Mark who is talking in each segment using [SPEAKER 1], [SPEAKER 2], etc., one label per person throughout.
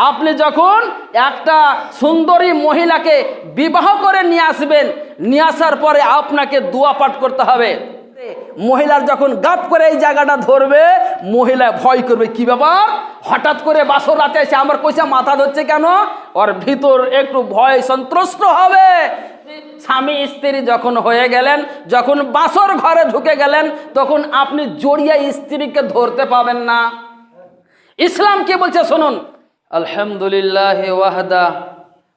[SPEAKER 1] আপনি যখন একটা সুন্দরী মহিলাকে বিবাহ করে নিয়ে আসবেন, নিয়ে আসার পরে আপনাকে দোয়া পাঠ করতে হবে। মহিলার যখন গাপ করে এই জায়গাটা ধরবে, মহিলা ভয় করবে, কি ব্যাপার, হঠাৎ করে বাসর রাতে এসে আমার কইসা মাথা ধরছে কেন, ওর ভিতর একটু ভয় সন্ত্রস্ত হবে। স্বামী স্ত্রী যখন হয়ে গেলেন, যখন বাসর ঘরে ঢুকে গেলেন, তখন আপনি জড়িয়ে স্ত্রীকে ধরতে পাবেন না। ইসলাম কি বলছে শুনুন, আলহামদুলিল্লাহ ওয়াহদা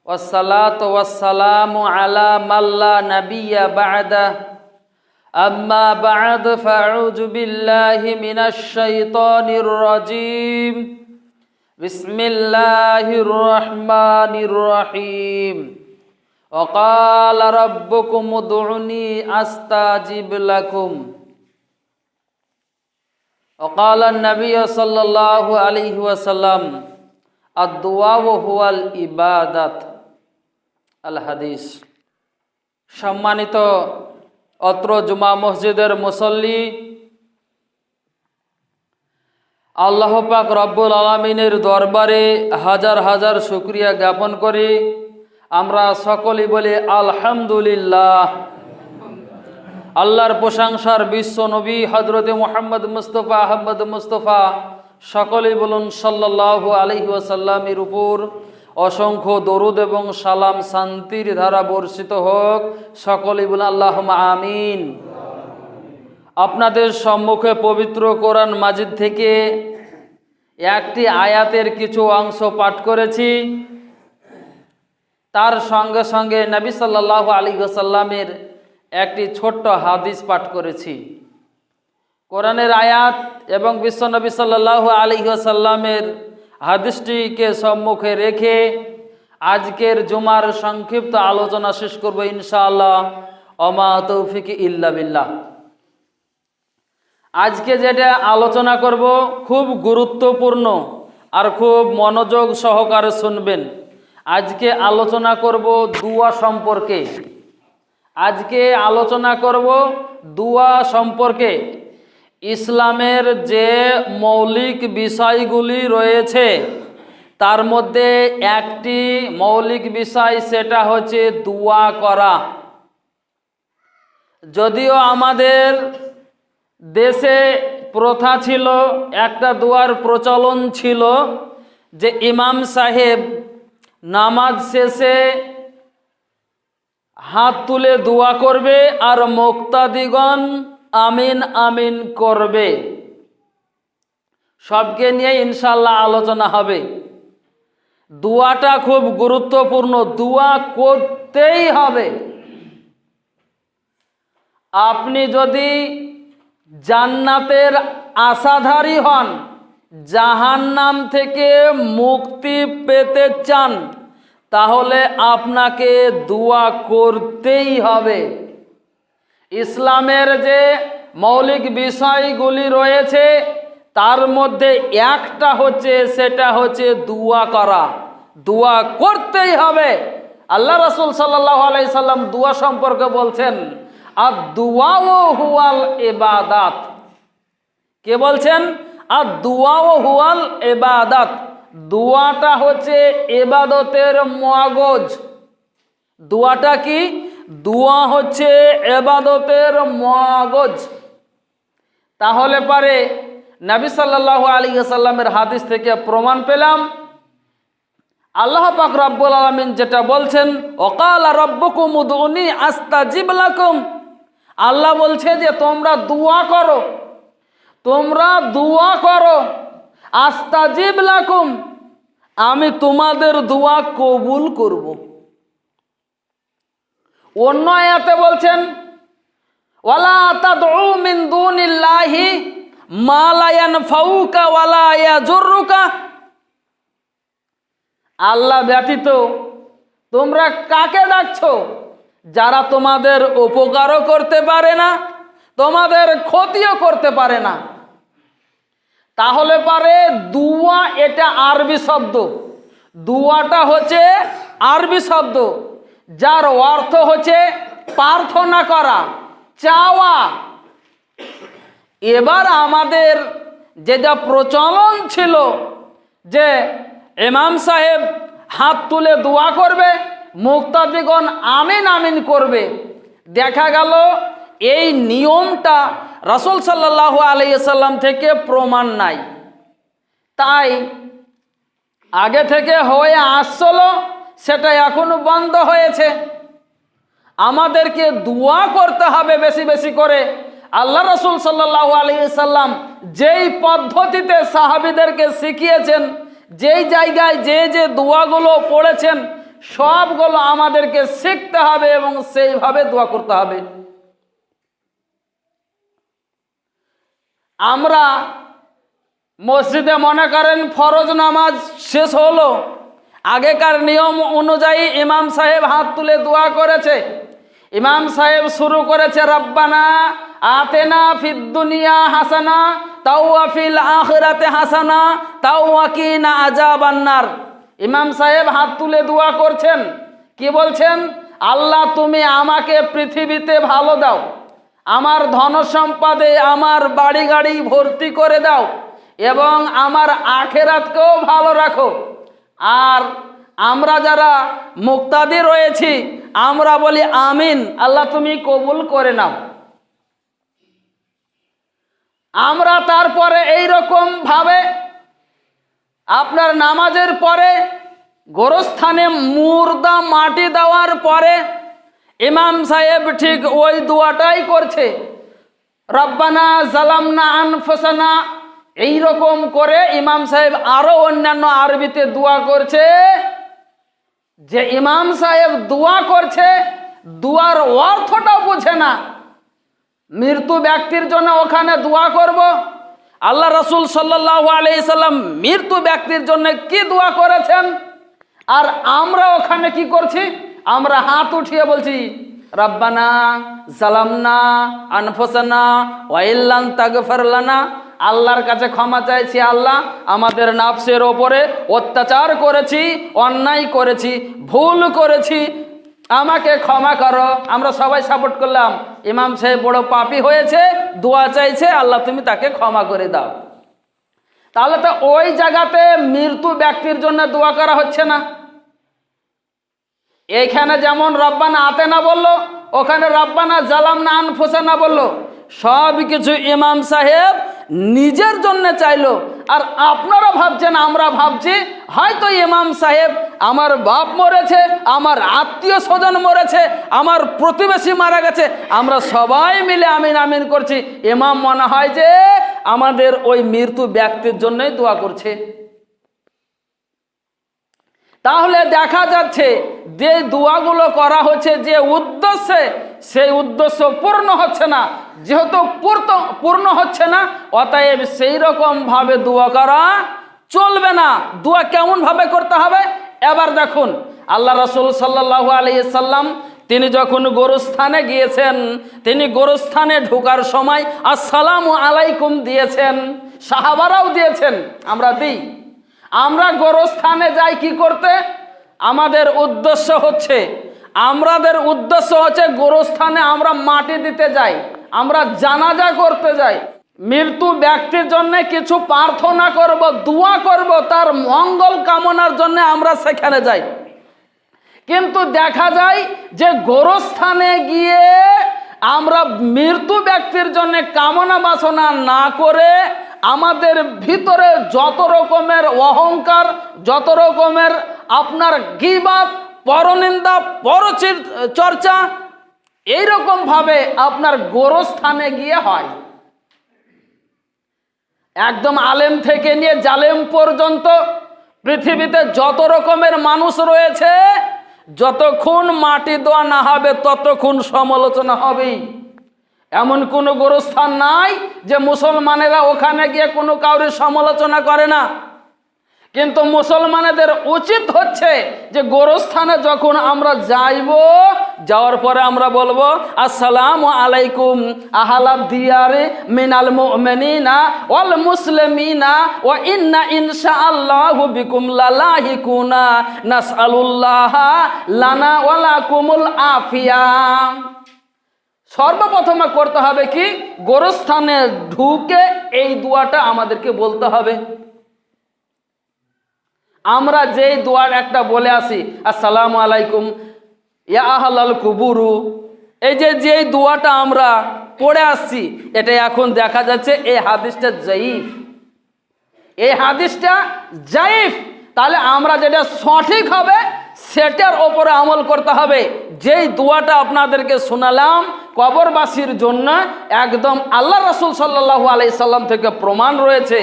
[SPEAKER 1] ওয়াসসালাতু ওয়াসসালামু আলা মাল্লা নাবিয়্যা বা'দা আম্মা বা'দ ফাআউযু বিল্লাহি মিনাশ শাইতানির রাজীম বিসমিল্লাহির রহমানির রহিম وقال ربكم ادعوني استجب لكم وقال النبي صلى الله عليه وسلم الدعاء هو العبادة আল হাদিস। সম্মানিত অত্র জুমা মসজিদের মুসল্লি, আল্লাহ পাক রব্বুল আলামিনের দরবারে হাজার হাজার শুকরিয়া জ্ঞাপন করি। আমরা সকলেই বলি আলহামদুলিল্লাহ। আল্লাহর প্রশংসার বিশ্ব নবী হযরতে মুহাম্মদ মুস্তাফা আহমদ মুস্তাফা, সকলেই বলুন সাল্লাল্লাহু আলাইহি ওয়াসাল্লামের উপর অসংখ্য দরুদ এবং সালাম শান্তির ধারা বর্ষিত হোক। সকলেই বলুন আল্লাহুম্মা আমিন। আপনাদের সম্মুখে পবিত্র কোরআন মাজিদ থেকে একটি আয়াতের কিছু অংশ পাঠ করেছি, তার সঙ্গে সঙ্গে নবী সাল্লাল্লাহু আলাইহি ওয়াসাল্লামের একটি ছোট্ট হাদিস পাঠ করেছি। কোরআনের আয়াত এবং বিশ্বনবী সাল্লাল্লাহু আলাইহি ওয়াসাল্লামের হাদিসটিকে সম্মুখে রেখে আজকের জুমার সংক্ষিপ্ত আলোচনা শেষ করব ইনশাআল্লাহ। ওমা তৌফিক ইল্লা বিল্লাহ। আজকে যেটা আলোচনা করব খুব গুরুত্বপূর্ণ আর খুব মনোযোগ সহকারে শুনবেন। আজকে আলোচনা করব দুয়া সম্পর্কে। আজকে আলোচনা করব দুয়া সম্পর্কে। ইসলামের যে মৌলিক বিষয়গুলি রয়েছে তার মধ্যে একটি মৌলিক বিষয়, সেটা হচ্ছে দুয়া করা। যদিও আমাদের দেশে প্রথা ছিল, একটা দুয়ার প্রচলন ছিল যে ইমাম সাহেব নামাজ শেষে হাত তুলে দোয়া করবে আর মুক্তাদিগণ আমিন আমিন করবে। সবকে নিয়ে ইনশাআল্লাহ আলোচনা হবে। দোয়াটা খুব গুরুত্বপূর্ণ, দোয়া করতেই হবে। আপনি যদি জান্নাতের আশাধারী হন, জাহান্নাম থেকে মুক্তি পেতে চান, তাহলে আপনাকে দোয়া করতেই হবে। ইসলামের যে মৌলিক বিষয়গুলি রয়েছে তার মধ্যে একটা হচ্ছে, সেটা হচ্ছে দোয়া করা। দোয়া করতেই হবে। আল্লাহ রাসূল সাল্লাল্লাহু আলাইহি সাল্লাম দোয়া সম্পর্কে বলছেন, আদ-দুআউ হুয়াল ইবাদাত। কে বলছেন? আদ-দুআউ হুয়াল ইবাদাত। দোয়াটা হচ্ছে ইবাদতের মগজ। দোয়াটা কি? দোয়া হচ্ছে ইবাদতের মগজ। তাহলে পারে নবী সাল্লাল্লাহু আলাইহি ওয়াসাল্লামের হাদিস থেকে প্রমাণ পেলাম, আল্লাহ পাক রব্বুল আলামিন যেটা বলছেন, ওয়াকালা রাব্বুকুম উদউনি আস্তাজিব লাকুম। আল্লাহ বলছে যে তোমরা দোয়া করো, তোমরা দোয়া করো, আস্তাজিব লাকুম, আমি তোমাদের দোয়া কবুল করব। অন্য আয়াতে বলছেন, ওয়ালা তাদউ মিন দুনিল্লাহি মা লা ইয়ানফাউকা ওয়ালা ইয়াজুরুকা। আল্লাহ ব্যতীত তোমরা কাকে ডাকছো, যারা তোমাদের উপকারও করতে পারে না, তোমাদের ক্ষতিও করতে পারে না। তাহলে পারে দুয়া এটা আরবি শব্দ। দুয়াটা হচ্ছে আরবি শব্দ, যার অর্থ হচ্ছে প্রার্থনা করা, চাওয়া। এবার আমাদের যেটা প্রচলন ছিল যে ইমাম সাহেব হাত তুলে দোয়া করবে, মুক্তাদিগণ আমিন আমিন করবে। দেখা গেল এই নিয়মটা রাসূল সাল্লাল্লাহু আলাইহি সাল্লাম থেকে প্রমাণ নাই, তাই আগে থেকে হয়ে আসছিল, সেটা এখনো বন্ধ হয়েছে। আমাদেরকে দোয়া করতে হবে বেশি বেশি করে। আল্লাহ রাসূল সাল্লাল্লাহু আলাইহি সাল্লাম যেই পদ্ধতিতে সাহাবীদেরকে শিখিয়েছেন, যেই জায়গায় যে যে দোয়াগুলো পড়েছেন, সবগুলো আমাদেরকে শিখতে হবে এবং সেইভাবে দোয়া করতে হবে। আমরা মসজিদে মনে করেন ফরজ নামাজ শেষ হলো, আগেকার নিয়ম অনুযায়ী ইমাম সাহেব হাত তুলে দোয়া করেছে। ইমাম সাহেব শুরু করেছে রব্বানা আতেনা ফিদ দুনিয়া হাসানা তাওয়া ফিল আখিরাতে হাসানা তাওয়া কিনা আযাবান্নার। ইমাম সাহেব হাত তুলে দোয়া করছেন, কি বলছেন? আল্লাহ তুমি আমাকে পৃথিবীতে ভালো দাও, আমার ধন সম্পদে আমার বাড়ি গাড়ি ভর্তি করে দাও, এবং আমার আখিরাতকেও ভালো রাখো। আর আমরা যারা মুক্তাদি রয়েছি আমরা বলি আমিন, আল্লাহ তুমি কবুল করে নাও। আমরা তারপরে এই রকম ভাবে আপনার নামাজের পরে গোরস্থানে মুর্দা মাটি দেওয়ার পরে ইমাম সাহেব ঠিক ওই দোয়াটাই করছে, রব্বানা জালামনা আনফুসানা। এই রকম করে ইমাম সাহেব আরো অন্যান্য আরবিতে দোয়া করছে। যে ইমাম সাহেব দোয়া করছে, দোয়ার অর্থটা বুঝে না। মৃত্যু ব্যক্তির জন্য ওখানে দোয়া করব, আল্লাহ রাসূল সাল্লাল্লাহু আলাইহি সাল্লাম মৃত্যু ব্যক্তির জন্য কি দোয়া করেছেন, আর আমরা ওখানে কি করছি? আমরা হাত উঠিয়ে বলছি রব্বানা জালামনা আনফুসানা ওয়া ইল্লাম তাগফির লানা। আল্লাহর কাছে ক্ষমা চাইছি, আল্লাহ আমাদের নাফসের ওপরে অত্যাচার করেছি, অন্যায় করেছি, ভুল করেছি, আমাকে ক্ষমা করো। আমরা সবাই সাপোর্ট করলাম, ইমাম সাহেব বড় পাপী হয়েছে, দোয়া চাইছে, আল্লাহ তুমি তাকে ক্ষমা করে দাও। তাহলে তো ওই জায়গাতে মৃত্যু ব্যক্তির জন্য দোয়া করা হচ্ছে না। এইখানে যেমন রব্বানা আতেনা বললো, ওখানে রব্বানা জালামনা আনফুসানা বললো। সব কিছু ইমাম সাহেব নিজের জন্য চাইলো। আর আপনারা ভাবছেন, আমরা ভাবছি হয়তো ইমাম সাহেব আমার বাপ মরেছে, আমার আত্মীয় স্বজন মরেছে, আমার প্রতিবেশী মারা গেছে, আমরা সবাই মিলে আমিন আমিন করছি, ইমাম মনে হয় যে আমাদের ওই মৃত্যু ব্যক্তির জন্যই দোয়া করছে। তাহলে দেখা যাচ্ছে যে দোয়াগুলো করা হচ্ছে যে উদ্দেশ্যে, সেই উদ্দেশ্য পূর্ণ হচ্ছে না। যেহেতু পূর্ণ হচ্ছে না, অতএব সেই রকম ভাবে দোয়া করা চলবে না। দোয়া কেমন ভাবে করতে হবে এবার দেখুন। আল্লাহ রাসূল সাল্লাল্লাহু আলাইহি সাল্লাম তিনি যখন গোরস্থানে গিয়েছেন, তিনি গোরস্থানে ঢোকার সময় আসসালামু আলাইকুম দিয়েছেন, সাহাবারাও দিয়েছেন, আমরা দিই। আমরা গোরস্থানে যাই কি করতে? আমাদের উদ্দেশ্য হচ্ছে গোরস্থানে আমরা মাটি দিতে যাই, আমরা জানাজা করতে যাই, মৃত্যু ব্যক্তির জন্য কিছু প্রার্থনা করব, দোয়া করব, তার মঙ্গল কামনার জন্য আমরা সেখানে যাই। কিন্তু দেখা যায় যে গোরস্থানে গিয়ে আমরা মৃত্যু ব্যক্তির জন্য কামনা বাসনা না করে আমাদের ভিতরে যত রকমের অহংকার, যত রকমের আপনার গীবাত, পরনিন্দা, পরচর্চা, এইরকম ভাবে আপনার গোরস্থানে গিয়ে হয়। একদম আলেম থেকে নিয়ে জালেম পর্যন্ত পৃথিবীতে যত রকমের মানুষ রয়েছে, যতক্ষণ মাটি দেওয়া না হবে ততক্ষণ সমালোচনা হবেই। এমন কোনো গোরস্থান নাই যে মুসলমানেরা ওখানে গিয়ে কোনো কাউরে সমালোচনা করে না। কিন্তু মুসলমানদের উচিত হচ্ছে যে গোরস্থানে যখন আমরা যাইব, যাওয়ার পরে আমরা বলবো আসসালামু আলাইকুম আহলাদ দিয়ারে মিনাল মুমিনিনা ওয়াল মুসলিমিনা ওয়া ইন্না ইনশাআল্লাহু বিকুম লালাহিকুনা নাসআলুল্লাহ লানা ওয়া লাকুমুল আফিয়া। সর্বপ্রথমে করতে হবে কি? গোরস্থানে ঢুকে এই দোয়াটা আমাদেরকে বলতে হবে। আমরা যেই দোয়ার একটা বলে আসি, আসসালামু আলাইকুম ইয়া আহলাল কুবুরু, এই যে যেই দোয়াটা আমরা পড়ে আসছি, এটা এখন দেখা যাচ্ছে এই হাদিসটা জাইফ। এই হাদিসটা জাইফ। তাহলে আমরা যেটা সঠিক হবে সেটার ওপরে আমল করতে হবে। যেই দোয়াটা আপনাদেরকে শোনালাম কবরবাসীর জন্য, একদম আল্লাহ রাসূল সাল্লাল্লাহু আলাইহি সাল্লাম থেকে প্রমাণ রয়েছে।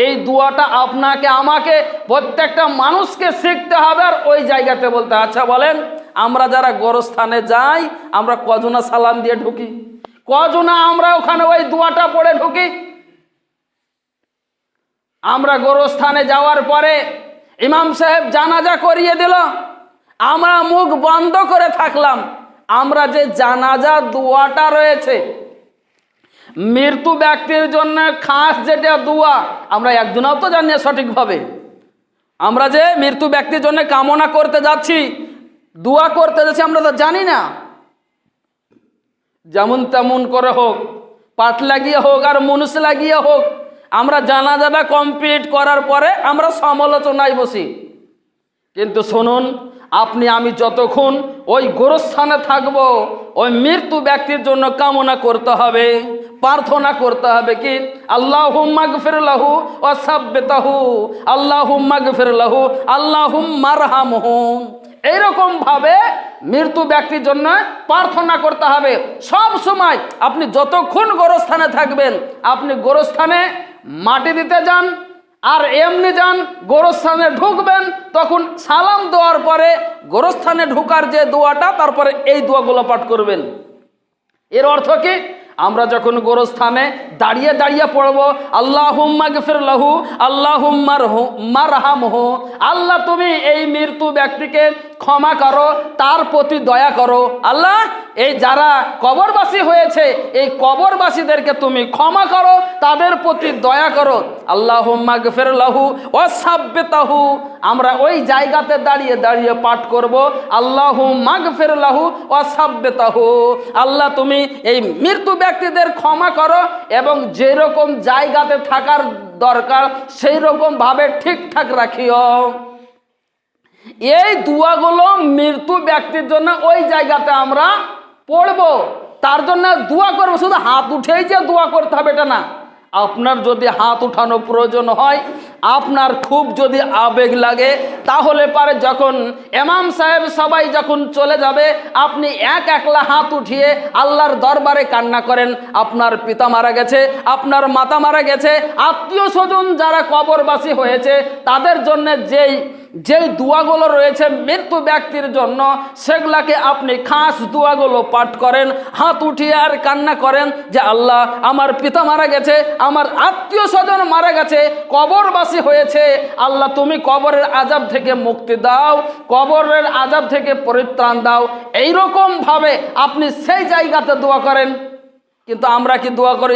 [SPEAKER 1] এই দোয়াটা আপনাকে আমাকে প্রত্যেকটা মানুষকে শিখতে হবে আর ওই জায়গাতে বলতে। আচ্ছা বলেন, আমরা যারা গোরস্থানে যাই আমরা কজনা সালাম দিয়ে ঢুকি? কজনা আমরা ওখানে ওই দোয়াটা পড়ে ঢুকি? আমরা গোরস্থানে যাওয়ার পরে ইমাম সাহেব জানাজা করিয়ে দিল, আমরা মুখ বন্ধ করে থাকলাম। আমরা যে জানাজা দোয়াটা রয়েছে মৃত্যু ব্যক্তির জন্য খাস যেটা দোয়া, আমরা একজনও তো জানি সঠিকভাবে। আমরা যে মৃত্যু ব্যক্তির জন্য কামনা করতে যাচ্ছি, দোয়া করতে যাচ্ছি, আমরা তো জানি না। যেমন তেমন করে হোক, পাট লাগিয়ে হোক আর মুনুস লাগিয়ে হোক, আমরা জানাজাটা কমপ্লিট করার পরে আমরা সমালোচনায় বসি। কিন্তু শুনুন, আপনি আমি যতক্ষণ ওই গোরস্থানে থাকবো, ওই মৃত্যু ব্যক্তির জন্য কামনা করতে হবে, প্রার্থনা করতে হবে কি, আল্লাহুম্মা গফির লাহু ওয়া সাব্বিতাহু, আল্লাহুম্মা গফির লাহু, আল্লাহুম্মা আরহামহু। এইরকম ভাবে মৃত্যু ব্যক্তির জন্য প্রার্থনা করতে হবে সব সময়। আপনি যতক্ষণ গোরস্থানে থাকবেন, আপনি গোরস্থানে মাটি দিতে যান আর এমনি যান, গোরস্থানে ঢুকবেন, তখন সালাম দেওয়ার পরে গোরস্থানে ঢুকার যে দোয়াটা, তারপরে এই দোয়াগুলো পাঠ করবেন। এর অর্থ কি, আমরা যখন গোরস্থানে দাঁড়িয়ে দাঁড়িয়ে পড়বো আল্লাহুম্মা গফির লাহু, আল্লাহুম্মা আরহামহু, আল্লাহ তুমি এই মৃত্যু ব্যক্তিকে ক্ষমা করো, তার প্রতি দয়া করো। আল্লাহ, এই যারা কবরবাসী হয়েছে এই কবরবাসীদেরকে তুমি ক্ষমা করো, তাদের প্রতি দয়া করো। আল্লাহুম্মা গফির লাহু ওয়া সাব্বিতাহু, আমরা ওই জায়গাতে দাঁড়িয়ে দাঁড়িয়ে পাঠ করব আল্লাহুম্মা গফির লাহু ওয়া সাব্বিতাহু, আল্লাহ তুমি এই মৃত্যু ব্যক্তিদের ক্ষমা করো এবং যেরকম জায়গাতে থাকার দরকার সেই রকম ভাবে ঠিকঠাক রাখিও। এই দোয়াগুলো মৃত্যু ব্যক্তির জন্য ওই জায়গাতে আমরা পড়ব, তার জন্য দোয়া করবো। শুধু হাত উঠেই যে দোয়া করতে হবে এটা না। আপনার যদি হাত উঠানো প্রয়োজন হয়, আপনার খুব যদি আবেগ লাগে, তাহলে পারে যখন ইমাম সাহেব সবাই যখন চলে যাবে, আপনি একলা হাত উঠিয়ে আল্লাহর দরবারে কান্না করেন। আপনার পিতা মারা গেছে, আপনার মাতা মারা গেছে, আত্মীয় স্বজন যারা কবরবাসী হয়েছে তাদের জন্য যেই দোয়াগুলো রয়েছে মৃত্যু ব্যক্তির জন্য, সেগুলাকে আপনি খাস দোয়াগুলো পাঠ করেন, হাত উঠিয়ে আর কান্না করেন যে আল্লাহ আমার পিতা মারা গেছে, আমার আত্মীয় স্বজন মারা গেছে, কবরবাসী হয়েছে, আল্লাহ তুমি কবরের আযাব থেকে মুক্তি দাও, কবরের আযাব থেকে পরিত্রাণ দাও। এইরকম ভাবে আপনি সেই জায়গাতে দোয়া করেন। কিন্তু আমরা কি দোয়া করি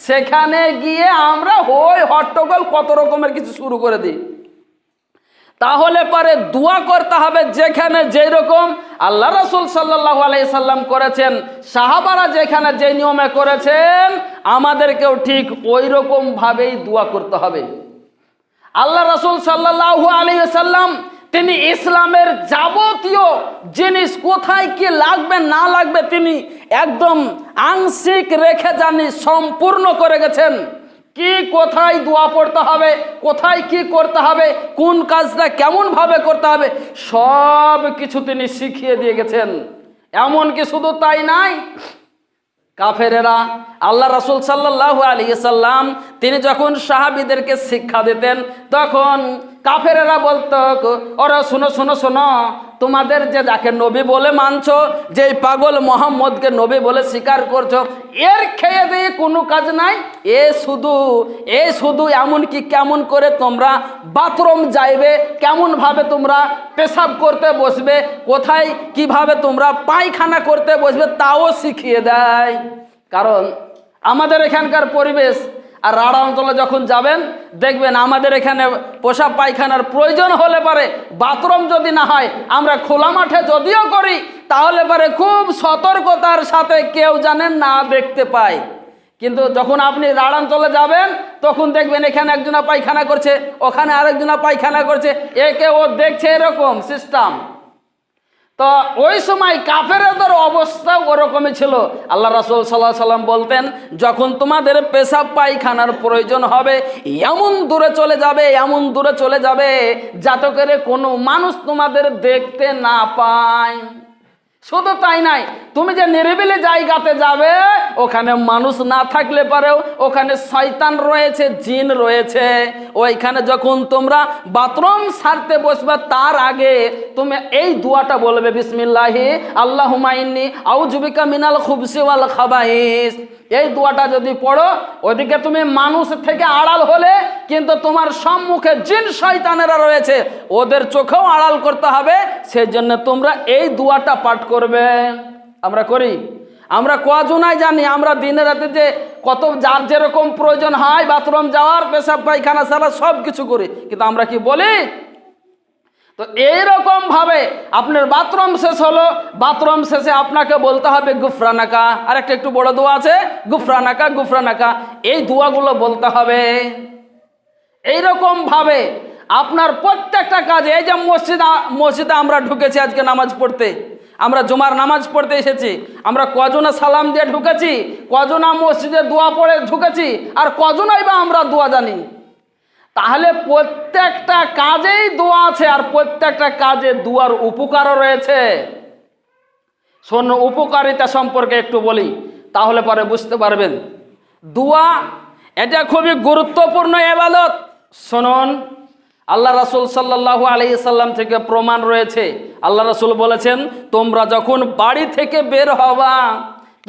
[SPEAKER 1] সেখানে গিয়ে আমরা হই হট্টগোল কত রকমের কিছু শুরু করে দিই। তাহলে পরে দোয়া করতে হবে যেখানে যেই রকম আল্লাহ রাসূল সাল্লাল্লাহু আলাইহি সাল্লাম করেছেন, সাহাবারা যেখানে যে নিয়মে করেছেন, আমাদেরকেও ঠিক ওই রকম ভাবেই দোয়া করতে হবে। আল্লাহ রাসূল সাল্লাল্লাহু আলাইহি সাল্লাম তিনি ইসলামের যাবতীয় জিনিস কোথায় কি লাগবে না লাগবে তিনি একদম আংশিক রেখে জানি সম্পূর্ণ করে গেছেন। কি কোথায় দোয়া পড়তে হবে, কোথায় কি করতে হবে, কোন কাজটা কেমন ভাবে করতে হবে, সব কিছু তিনি শিখিয়ে দিয়ে গেছেন। এমনকি শুধু তাই নাই, কাফেরেরা আল্লাহ রাসূল সাল্লাল্লাহু আলাইহি সাল্লাম তিনি যখন সাহাবীদেরকে শিক্ষা দিতেন, তখন কাফেরেরা বলতো, ওরা শোনো শোনো শোনো, তোমাদের যে যাকে নবী বলে মানছো, যে পাগল মোহাম্মদকে নবী বলে স্বীকার করছো, এর খেয়ে দিয়ে কোনো কাজ নাই। এ শুধু এমনকি কেমন করে তোমরা বাথরুম যাইবে, কেমন ভাবে তোমরা পেশাব করতে বসবে, কোথায় কিভাবে তোমরা পায়খানা করতে বসবে তাও শিখিয়ে দেয়। কারণ আমাদের এখানকার পরিবেশ আর রাঢ় অঞ্চলে যখন যাবেন দেখবেন আমাদের এখানে পেশাব পায়খানার প্রয়োজন হলে পারে বাথরুম যদি না হয়, আমরা খোলা মাঠে যদিও করি তাহলে পারে খুব সতর্কতার সাথে কেউ জানেন না দেখতে পায়। কিন্তু যখন আপনি রাড়াঞ্চলে যাবেন তখন দেখবেন এখানে একজনা পায়খানা করছে, ওখানে আরেকজনা পায়খানা করছে, একে ও দেখছে, এরকম সিস্টেম। তো ওই সময় কাফেরদের অবস্থা ওরকমই ছিল। আল্লাহ রাসূল সাল্লাল্লাহু আলাইহি সাল্লাম বলতেন, যখন তোমাদের পেশাব পায়খানার প্রয়োজন হবে এমন দূরে চলে যাবে, এমন দূরে চলে যাবে যাতে করে কোনো মানুষ তোমাদের দেখতে না পায়। শুধু তাই নাই, তুমি যে নিরিবিলি জায়গাতে যাবে ওখানে মানুষ না থাকলে পারেও ওখানে শয়তান রয়েছে, জিন রয়েছে। ওইখানে যখন তোমরা বাথরুম সারতে বসবে তার আগে তুমি এই দোয়াটা বলবে, বিসমিল্লাহি আল্লাহুম্মা ইন্নী আউযু বিকা মিনাল খুবসি ওয়াল খাবাইস। এই দোয়াটা যদি পড়ো, ওদিকে তুমি মানুষ থেকে আড়াল হলে কিন্তু তোমার সম্মুখে জিন শয়তানেরা রয়েছে, ওদের চোখেও আড়াল করতে হবে। সেই জন্য তোমরা এই দোয়াটা পাঠ করবে। আমরা করি, আমরা কজনাই জানি, আমরা দিনে রাতে যে কত যার যেরকম প্রয়োজন হয় বাথরুম যাওয়ার, পেশাব পায়খানা সারা সব কিছু করি, কিন্তু আমরা কি বলি? তো এইরকম ভাবে আপনার বাথরুম শেষ হলো, বাথরুম শেষে আপনাকে বলতে হবে গুফরানাকা। আর একটা একটু বড় দোয়া আছে, গুফরানাকা গুফরানাকা, এই দোয়াগুলো বলতে হবে। এইরকম ভাবে আপনার প্রত্যেকটা কাজে, এই যে মসজিদে আমরা ঢুকেছি আজকে নামাজ পড়তে, আমরা জুমার নামাজ পড়তে এসেছি, আমরা কজনা সালাম দিয়ে ঢুকেছি, কজনা মসজিদে দোয়া পড়ে ঢুকেছি, আর কজনাই বা আমরা দোয়া জানি? তাহলে প্রত্যেকটা কাজেই দোয়া আছে, আর প্রত্যেকটা কাজে দোয়ার উপকারও রয়েছে। শোন, উপকারিতা সম্পর্কে একটু বলি, তাহলে পরে বুঝতে পারবেন। দোয়া এটা খুবই গুরুত্বপূর্ণ ইবাদত। শুনুন, আল্লাহ রাসূল সাল্লাল্লাহু আলাইহি সাল্লাম থেকে প্রমাণ রয়েছে। আল্লাহ রাসূল বলেছেন, তোমরা যখন বাড়ি থেকে বের হবা,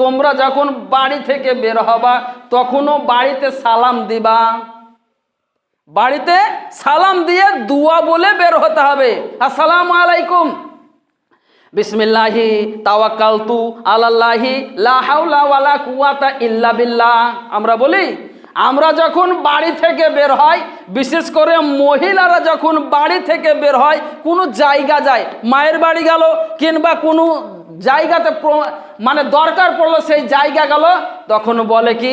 [SPEAKER 1] তোমরা যখন বাড়ি থেকে বের হবা তখনও বাড়িতে সালাম দিবা। বাড়িতে সালাম দিয়ে দুয়া বলে বের হতে হবে। আসসালামু আলাইকুম, বিসমিল্লাহি তাওয়াক্কালতু আলাল্লাহি লা হাওলা ওয়ালা কুওয়াতা ইল্লা বিল্লাহ। আমরা বলি, আমরা যখন বাড়ি থেকে বের হয়, বিশেষ করে মহিলারা যখন বাড়ি থেকে বের হয়, কোনো জায়গা যায়, মায়ের বাড়ি গেল কিংবা কোনো জায়গাতে মানে দরকার পড়লো, সেই জায়গা গেল, তখন বলে কি,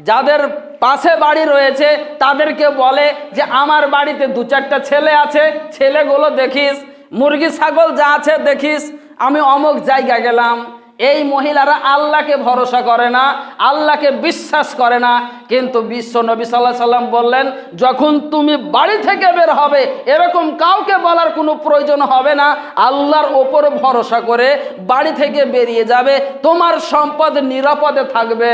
[SPEAKER 1] যাদের পাশে বাড়ি রয়েছে তাদেরকে বলে যে আমার বাড়িতে 2-4টা ছেলে আছে, ছেলেগুলো দেখিস, মুরগি ছাগল যা আছে দেখিস, আমি অমুক জায়গা গেলাম। এই মহিলারা আল্লাহকে ভরসা করে না, আল্লাহকে বিশ্বাস করে না, কিন্তু বিশ্ব নবী সাল্লাল্লাহু আলাইহি সাল্লাম বললেন, যখন তুমি বাড়ি থেকে বের হবে এরকম কাউকে বলার কোনো প্রয়োজন হবে না, আল্লাহর ওপর ভরসা করে বাড়ি থেকে বেরিয়ে যাবে, তোমার সম্পদ নিরাপদে থাকবে।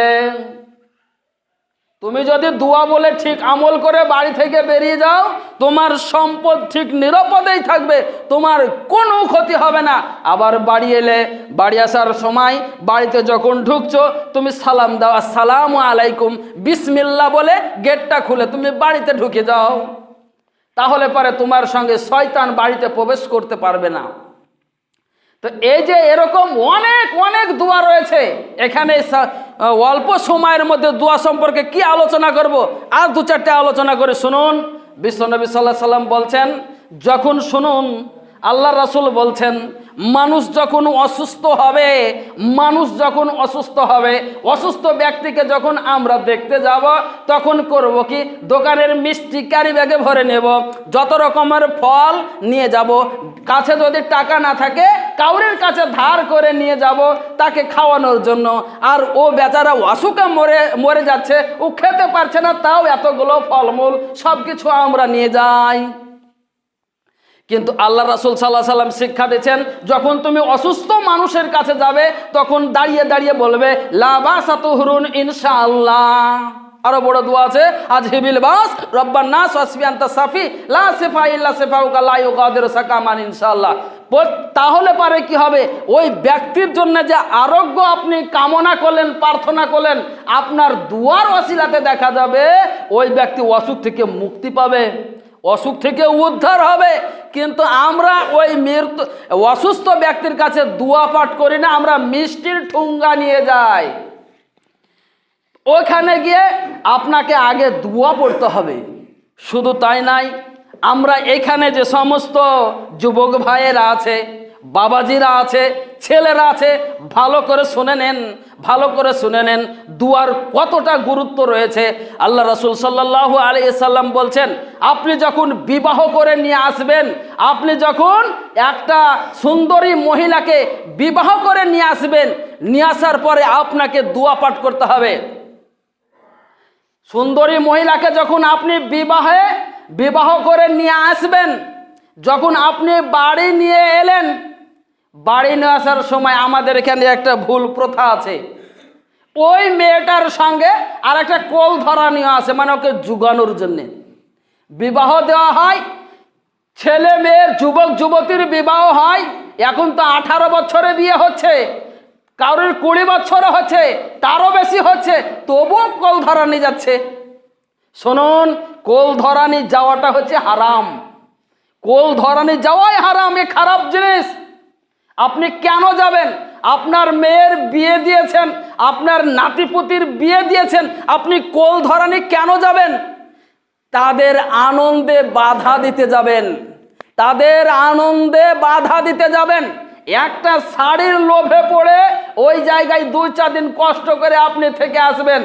[SPEAKER 1] তুমি যদি দোয়া বলে ঠিক আমল করে বাড়ি থেকে বেরিয়ে যাও, তোমার সম্পদ ঠিক নিরাপদেই থাকবে, তোমার কোনো ক্ষতি হবে না। আবার বাড়ি এলে, বাড়ি আসার সময় বাড়িতে যখন ঢুকছো তুমি সালাম দাও, আসসালামু আলাইকুম, বিসমিল্লাহ বলে গেটটা খুলে তুমি বাড়িতে ঢুকে যাও। তাহলে পরে তোমার সঙ্গে শয়তান বাড়িতে প্রবেশ করতে পারবে না। তো এই যে এরকম অনেক অনেক দোয়া রয়েছে। এখানে অল্প সময়ের মধ্যে দোয়া সম্পর্কে কি আলোচনা করব, আর 2-4টা আলোচনা করে শুনুন। বিশ্বনবী সাল্লাল্লাহু আলাইহি সাল্লাম বলছেন, যখন শুনুন, আল্লাহ রাসূল বলছেন, মানুষ যখন অসুস্থ হবে, অসুস্থ ব্যক্তিকে যখন আমরা দেখতে যাব, তখন করব কি, দোকানের মিষ্টি ক্যারি ব্যাগে ভরে নেব, যত রকমের ফল নিয়ে যাব, কাছে যদি টাকা না থাকে কাউরের কাছে ধার করে নিয়ে যাব তাকে খাওয়ানোর জন্য। আর ও বেচারা অসুখে মরে যাচ্ছে, ও খেতে পারছে না, তাও এতগুলো ফলমূল সব কিছু আমরা নিয়ে যাই। কিন্তু আল্লাহ রাসূল সাল্লাল্লাহু আলাইহি সাল্লাম শিক্ষা দিয়েছেন, যখন তুমি অসুস্থ মানুষের কাছে যাবে তখন দাঁড়িয়ে দাঁড়িয়ে বলবে লা বাসা তুহরুন ইনশাআল্লাহ। আরো বড় দোয়া আছে, আজহিবিল বাস রব্বান নাস ওয়াসফি আনতা সাফি লা শিফা ইল্লা শিফাউকা লা ইউগাদিরু সাকামান ইনশাআল্লাহ। তাহলে পারে কি হবে, ওই ব্যক্তির জন্য যে আরোগ্য আপনি কামনা করলেন, প্রার্থনা করলেন, আপনার দুয়ার ওসিলাতে দেখা যাবে ওই ব্যক্তি অসুখ থেকে মুক্তি পাবে, অসুখ থেকে উদ্ধার হবে। কিন্তু আমরা ওই অসুস্থ ব্যক্তির কাছে দোয়া পাঠ করি না, আমরা মিষ্টির ঠুঙ্গা নিয়ে যাই। ওখানে গিয়ে আপনাকে আগে দোয়া পড়তে হবে। শুধু তাই নাই, আমরা এখানে যে সমস্ত যুবক ভাইয়েরা আছে, বাবাজিরা আছে, ছেলেরা আছে, ভালো করে শুনে নেন, ভালো করে শুনে নেন দুয়ার কতটা গুরুত্ব রয়েছে। আল্লাহ রাসূল সাল্লাল্লাহু আলাইহি সাল্লাম বলছেন, আপনি যখন বিবাহ করে নিয়ে আসবেন, আপনি যখন একটা সুন্দরী মহিলাকে বিবাহ করে নিয়ে আসবেন, নিয়ে আসার পরে আপনাকে দোয়া পাঠ করতে হবে। সুন্দরী মহিলাকে যখন আপনি বিবাহ করে নিয়ে আসবেন, যখন আপনি বাড়ি নিয়ে এলেন, বাড়ি নিয়ে আসার সময় আমাদের এখানে একটা ভুল প্রথা আছে, ওই মেয়েটার সঙ্গে আর একটা কোল ধরা নিয়ে আসে, মানে ওকে জুগানোর জন্যে বিবাহ দেওয়া হয়। ছেলে মেয়ের, যুবক যুবতীর বিবাহ হয়, এখন তো 18 বছরে বিয়ে হচ্ছে, কারোর 20 বছরে হচ্ছে, তারও বেশি হচ্ছে, তবুও কোল ধরানি যাচ্ছে। শুনুন, কোল ধরানি যাওয়াটা হচ্ছে হারাম। কোল ধরানি যাওয়াই হারাম, এ খারাপ জিনিস। আপনি কেন যাবেন? আপনার মেয়ের বিয়ে দিয়েছেন, আপনার নাতিপুতির বিয়ে দিয়েছেন, আপনি কোল ধরানি কেন যাবেন? তাদের আনন্দে বাধা দিতে যাবেন, তাদের আনন্দে বাধা দিতে যাবেন। একটা শাড়ির লোভে পড়ে ওই জায়গায় 2-4 দিন কষ্ট করে আপনি থেকে আসবেন।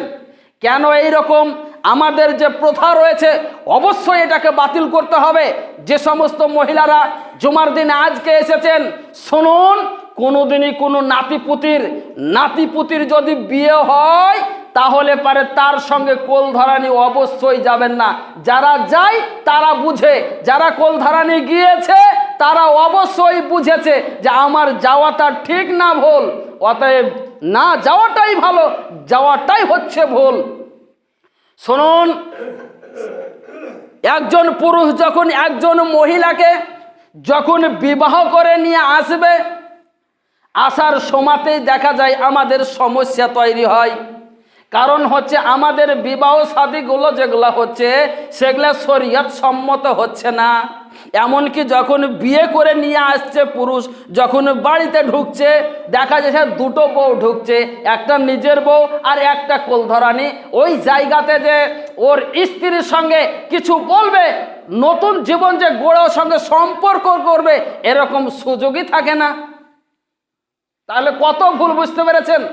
[SPEAKER 1] কেন এই রকম? আমাদের যে প্রথা রয়েছে, অবশ্যই এটাকে বাতিল করতে হবে। যে সমস্ত মহিলারা জুমার দিনে আজকে এসেছেন, শুনুন, কোনোদিনই কোনো নাতিপুতির যদি বিয়ে হয়, তাহলে পারে তার সঙ্গে কোল ধরানি অবশ্যই যাবেন না। যারা যায় তারা বুঝে, যারা কোল ধরানি গিয়েছে তারা অবশ্যই বুঝেছে যে আমার যাওয়াটা ঠিক না ভুল, অতএব না যাওয়াটাই ভালো, যাওয়াটাই হচ্ছে ভুল। শুনুন, একজন পুরুষ যখন একজন মহিলাকে যখন বিবাহ করে নিয়ে আসবে, আসার সময়তেই দেখা যায় আমাদের সমস্যা তৈরি হয়। কারণ হচ্ছে আমাদের বিবাহ শাদীগুলো যেগুলো হচ্ছে, সেগুলো শরীয়ত সম্মত হচ্ছে না। এমনকি যখন বিয়ে করে নিয়ে আসছে পুরুষ, যখন বাড়িতে ঢুকছে, দেখা যাচ্ছে 2টো বউ ঢুকছে, একটা নিজের বউ আর একটা কোলধরানি। ওই জায়গাতে যে ওর স্ত্রীর সঙ্গে কিছু বলবে, নতুন জীবন যে গড়ে সঙ্গে সম্পর্ক করবে, এরকম সুযোগই থাকে না। তাহলে কত ভুল, বুঝতে পেরেছেন?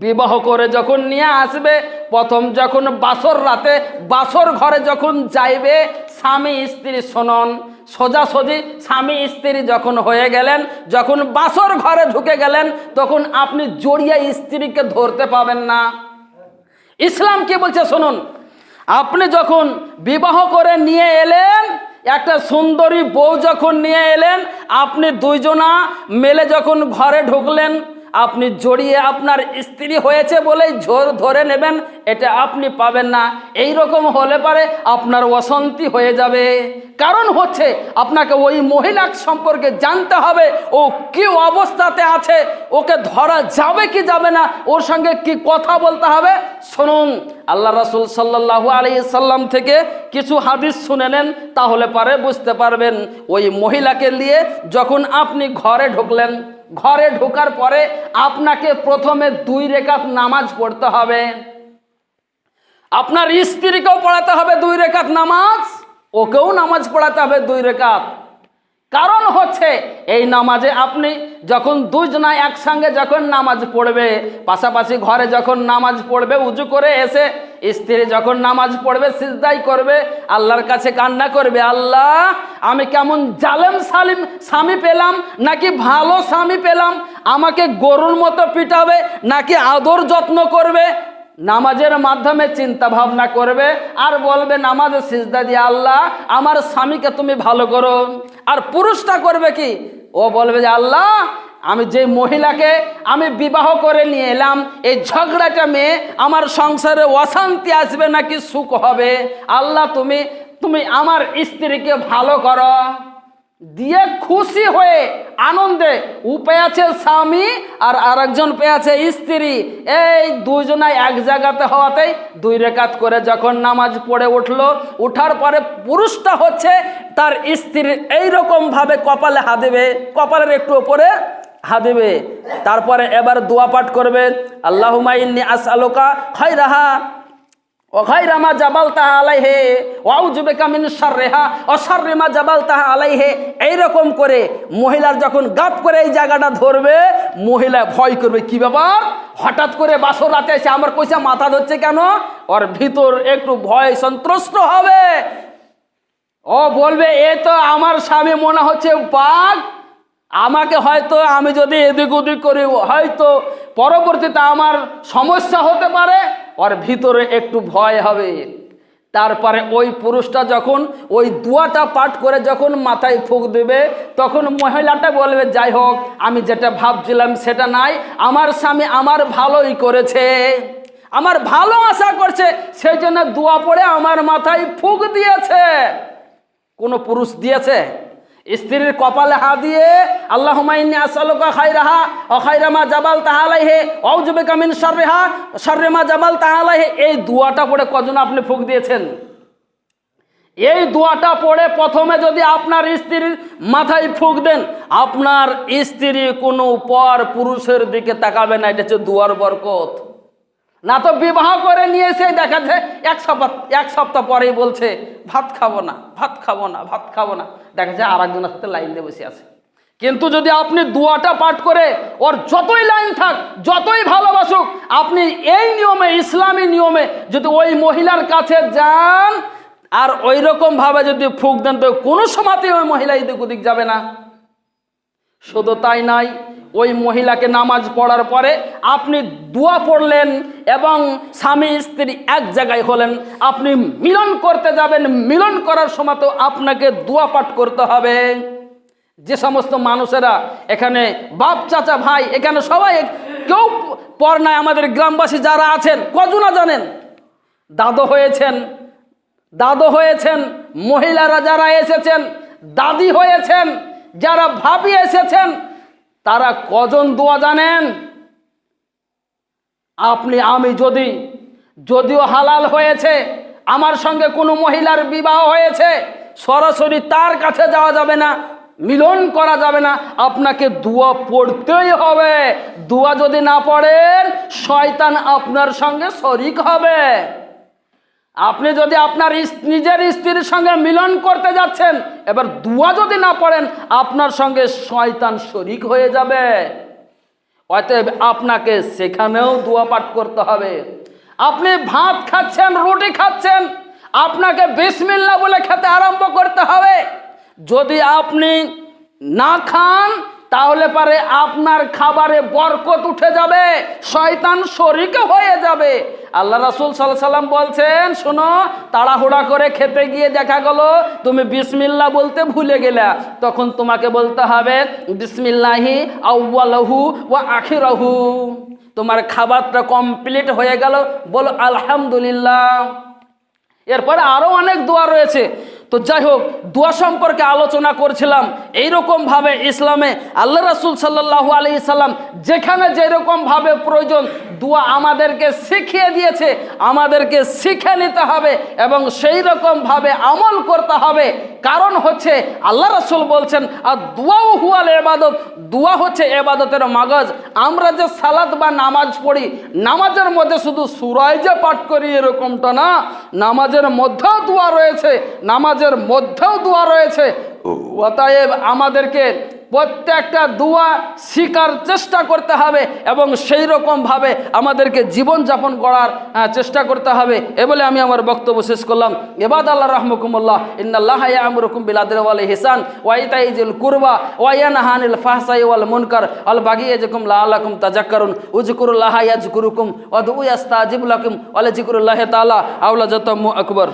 [SPEAKER 1] বিবাহ করে যখন নিয়ে আসবে, প্রথম যখন বাসর রাতে বাসর ঘরে যখন যাইবে, স্বামী স্ত্রী, শুনুন, সোজাসুজি স্বামী স্ত্রী যখন হয়ে গেলেন, যখন বাসর ঘরে ঢুকে গেলেন, তখন আপনি জড়িয়ে স্ত্রীকে ধরতে পাবেন না। ইসলাম কি বলছে শুনুন, আপনি যখন বিবাহ করে নিয়ে এলেন, একটা সুন্দরী বউ যখন নিয়ে এলেন, আপনি 2 জনা মেলে যখন ঘরে ঢুকলেন, আপনি জড়িয়ে আপনার স্ত্রী হয়েছে বলেই ধরে নেবেন, এটা আপনি পাবেন না। এই রকম হলে পারে আপনার অশান্তি হয়ে যাবে। কারণ হচ্ছে আপনাকে ওই মহিলা সম্পর্কে জানতে হবে, ও কি অবস্থাতে আছে, ওকে ধরা যাবে কি যাবে না, ওর সঙ্গে কি কথা বলতে হবে। শুনুন, আল্লাহ রাসূল সাল্লাল্লাহু আলাইহি সাল্লাম থেকে কিছু হাদিস শুনে নেন, তাহলে পারে বুঝতে পারবেন। ওই মহিলাকে নিয়ে যখন আপনি ঘরে ঢুকলেন, ঘরে ঢোকার পরে আপনাকে প্রথমে 2 রাকাত নামাজ পড়তে হবে। আপনার স্ত্রীকেও পড়াতে হবে 2 রাকাত নামাজ, ওকেও নামাজ পড়াতে হবে 2 রাকাত। কারণ হচ্ছে এই নামাজে আপনি যখন 2 জনা একসঙ্গে যখন নামাজ পড়বে, পাশাপাশি ঘরে যখন নামাজ পড়বে, উজু করে এসে স্ত্রী যখন নামাজ পড়বে, সিজদাই করবে, আল্লাহর কাছে কান্না করবে, আল্লাহ আমি কেমন জালেম স্বামী পেলাম, নাকি ভালো স্বামী পেলাম, আমাকে গরুর মতো পিটাবে নাকি আদর যত্ন করবে। নামাজের মাধ্যমে চিন্তা ভাবনা করবে আর বলবে নামাজে সিজদা দিয়ে, আল্লাহ আমার স্বামীকে তুমি ভালো করো। আর পুরুষটা করবে কি, ও বলবে যে আল্লাহ আমি যে মহিলাকে আমি বিবাহ করে নিয়ে এলাম, এই ঝগড়াটা মেয়ে আমার সংসারে অশান্তি আসবে নাকি সুখ হবে, আল্লাহ তুমি আমার স্ত্রীকে ভালো করো। দিয়ে খুশি হয়ে আনন্দে ও পেয়েছে স্বামী আর আরেকজন পেয়েছে স্ত্রী, এই 2 জনাই এক জায়গাতে হওয়াতেই 2 রাকাত করে যখন নামাজ পড়ে উঠলো, উঠার পরে পুরুষটা হচ্ছে তার স্ত্রীর এইরকম ভাবে কপালে হাত দেবে, কপালের একটু উপরে হাত দেবে, তারপরে এবার দোয়া পাঠ করবে, আল্লাহুম্মা ইন্নী আসআলুকা খায়রাহা ওয়াগাইরা মা জাবালতাহা আলাইহি ওয়াউযু বিকা মিন শাররিহা ওয়া শাররি মা জাবালতাহা আলাইহি। এইরকম করে মহিলার যখন গাপ করে এই জায়গাটা ধরবে, মহিলা ভয় করবে, কি ব্যাপার হঠাৎ করে বাসর রাতে এসে আমার কইসা মাথা ধরছে কেন, ওর ভিতর একটু ভয় সন্ত্রস্ত হবে। ও বলবে এ তো আমার স্বামী মনে হচ্ছে বাঘ, আমাকে হয়তো আমি যদি এদিক ওদিক করি হয়তো পরবর্তীতে আমার সমস্যা হতে পারে, ওর ভিতরে একটু ভয় হবে। তারপরে ওই পুরুষটা যখন ওই দোয়াটা পাঠ করে যখন মাথায় ফুঁক দেবে, তখন মহিলাটা বলবে যাই হোক আমি যেটা ভাবছিলাম সেটা নাই, আমার স্বামী আমার ভালোই করেছে, আমার ভালো আশা করছে, সেই জন্য দোয়া পড়ে আমার মাথায় ফুঁক দিয়েছে। কোনো পুরুষ দিয়েছে? স্ত্রীর কপালে হাত দিয়ে আল্লাহুম্মা ইন্নী আসআলুকা খায়রাহা ওয়া খায়রা মা জাবালতাহা আলাইহি ওয়া আউযু বিকা মিন শাররিহা শাররি মা জাবালতাহা আলাইহি, এই দোয়াটা পড়ে কজন আপনি ফুঁক দিয়েছেন? এই দোয়াটা পড়ে প্রথমে যদি আপনার স্ত্রীর মাথায় ফুঁক দেন, আপনার স্ত্রী কোনো পর পুরুষের দিকে তাকাবে না। এটা হচ্ছে দোয়ার বরকত। না তো বিবাহ করে নিয়ে এসে দেখা যায় এক সপ্তাহ পরেই বলছে ভাত খাবো না, ভাত খাবো না, ভাত খাবো না, দেখা যায় আর একজনের সাথে লাইন দিয়ে বসে আছে। কিন্তু যদি আপনি দোয়াটা পাঠ করে ওর যতই লাইন থাক, যতই ভালোবাসুক, আপনি এই নিয়মে, ইসলামী নিয়মে যদি ওই মহিলার কাছে যান আর ওই রকম ভাবে যদি ফুঁক দেন, তো কোনো সময়তেই ওই মহিলা এদিক ওদিক যাবে না। শুধু তাই নাই, ওই মহিলাকে নামাজ পড়ার পরে আপনি দোয়া পড়লেন এবং স্বামী স্ত্রী এক জায়গায় হলেন, আপনি মিলন করতে যাবেন, মিলন করার সময় তো আপনাকে দোয়া পাঠ করতে হবে। যে সমস্ত মানুষেরা এখানে বাপ চাচা ভাই এখানে সবাই কেউ পর নাই, আমাদের গ্রামবাসী যারা আছেন কজনা জানেন দাদু হয়েছেন, মহিলারা যারা এসেছেন দাদি হয়েছেন, যারা ভাবি এসেছেন, তারা কজন দোয়া জানেন? আপনি আমি যদিও হালাল হয়েছে, আমার সঙ্গে কোনো মহিলার বিবাহ হয়েছে, সরাসরি তার কাছে যাওয়া যাবে না, মিলন করা যাবে না, আপনাকে দোয়া পড়তেই হবে। দোয়া যদি না পড়েন শয়তান আপনার সঙ্গে শরীক হবে। আপনি যদি আপনার নিজের স্ত্রীর সঙ্গে মিলন করতে যাচ্ছেন, এবার দোয়া যদি না পড়েন আপনার সঙ্গে শয়তান শরীক হয়ে যাবে। অতএব আপনাকে সেখানেও দোয়া পাঠ করতে হবে। আপনি ভাত খাচ্ছেন, রুটি খাচ্ছেন, আপনাকে বিসমিল্লাহ বলে খেতে আরম্ভ করতে হবে। যদি আপনি না খান তাহলে পারে আপনার খাবারে বরকত উঠে যাবে, শয়তান শরীক হয়ে যাবে। আল্লাহ রাসূল সাল্লাল্লাহু আলাইহি সাল্লাম বলছেন, শোনো, তাড়াহুড়া করে খেতে গিয়ে দেখা গেল তুমি বিসমিল্লাহ বলতে ভুলে গেলা, তখন তোমাকে বলতে হবে বিসমিল্লাহি আউয়ালহু ওয়া আখিরাহু। তোমার খাবারটা কমপ্লিট হয়ে গেল, বলো আলহামদুলিল্লাহ। এরপরে আরো অনেক দোয়া রয়েছে। তো যাই হোক, দোয়া সম্পর্কে আলোচনা করছিলাম। এইরকম ভাবে ইসলামে আল্লাহ রাসূল সাল্লাল্লাহু আলাইহি সাল্লাম যেখানে যেরকম ভাবে প্রয়োজন দোয়া আমাদেরকে শিখিয়ে দিয়েছে, আমাদেরকে শিখে নিতে হবে এবং সেই রকম ভাবে আমল করতে হবে। কারণ হচ্ছে আল্লাহ রাসূল বলছেন, আর দোয়াও হুয়াল ইবাদত, দোয়া হচ্ছে ইবাদতের মগজ। আমরা যে সালাত বা নামাজ পড়ি, নামাজের মধ্যে শুধু সূরায় যে পাঠ করি এরকমটা না, নামাজের মধ্যেও দোয়া রয়েছে, নামাজের মধ্যেও দোয়া রয়েছে। অতএব আমাদেরকে প্রত্যেকটা দোয়া শিকার চেষ্টা করতে হবে এবং সেই রকম ভাবে আমাদেরকে জীবনযাপন করার চেষ্টা করতে হবে। এ বলে আমি আমার বক্তব্য শেষ করলাম। ইবাদাল্লাহ রাহমাকুমুল্লাহ, ইন্নাল্লাহা ইয়া'মুরুকুম বিল আদলি ওয়াল ইহসান ওয়া ইতাইজিল কুরবা ওয়া ইয়ানহা আনিল ফাহশাই ওয়াল মুনকার ওয়াল বাগি ইয়াযকুম লাআল্লাকুম তাযাক্কারুন উযকুরুল্লাহা ইয়াযকুরুকুম ওয়া দুউ ইস্তাজিব লাকুম ওয়া লাযিকরুল্লাহি তাআলা আওলা জাতামু আকবার।